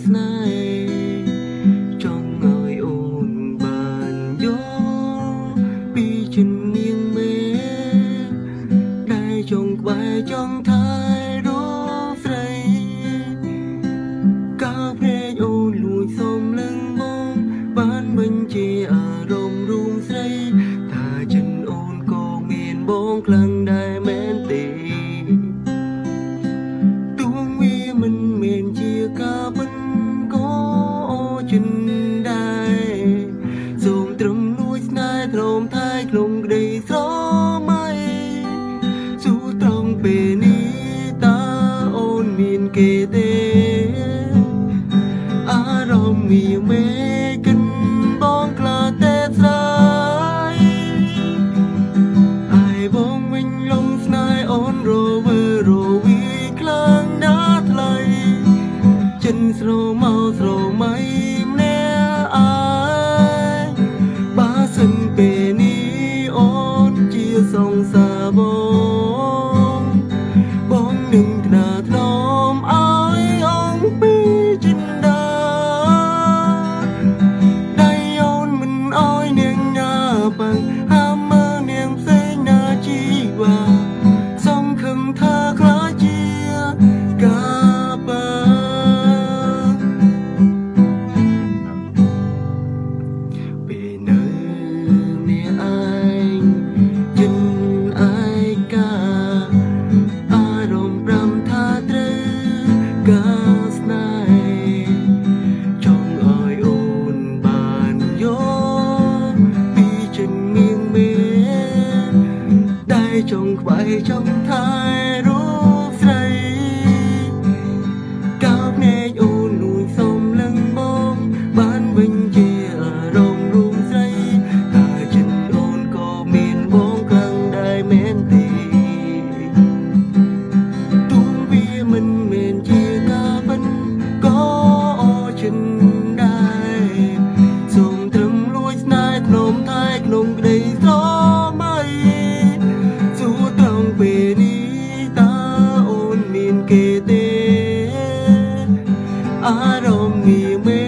ស្នេហ៍ចង់ឲ្យអូនបានយកពីជំនាញមេដែលចង់ក្បែរចង់ថែរកស្រីកាលព្រែកអូនលួចសំលឹងមកបានបញ្ជាអារម្មណ៍រួមស្រីថាចិនអូនក៏មានបងខ្លាំងដែរមែនទេទោះវាមិនមែនជាការពិតក៏ចិនដែរសូមត្រឹមលួចស្នេហ៍ទ្រមថែក្នុងក្តីស្រមៃសួរត្រង់ពេលនេះតើអូនមានគេទេអារម្មណ៍វាមេកិនបងខ្លាចតែស្រាយហើយបងវិញលងស្នេហ៍អូនរវើរវីខ្លាំងណាស់ថ្លៃចិនស្រមកស្រមៃម្នាក់អើយបើសិនពេលនេះអូនជាសងសាបងបងនឹងក្តារថ្នមឲ្យអូនពីចិនដាដៃអូនមិនអោយនាងណាបាំងហាមមើលនាងផ្សេងណាជីវ៉ាសង្ឃឹមថាខ្លាចជាការបាពេលនៅនេះឯងចិនឯកាអារម្មណ៍ប្រាំថាត្រូវការស្នេហ៍ចង់ឲ្យអូនបានយកពីជំនាញមេដែលចង់ក្បែរចង់ថែរូបស្រីកាលភ្នែកអូនលួចសំលឹងមកបានបញ្ជាអារម្មណ៍រួមស្រីថាចិនអូនក៏មានបងខ្លាំងដែរមែនទេទោះវាមិនមែនជាការពិតក៏ចិនដែរសូមត្រឹមលួចស្នេហ៍ធ្នមថែក្នុងក្តីស្រមៃសួរត្រង់ពេលនេះតើអូនមានគេទេអារម្មណ៍វាមេ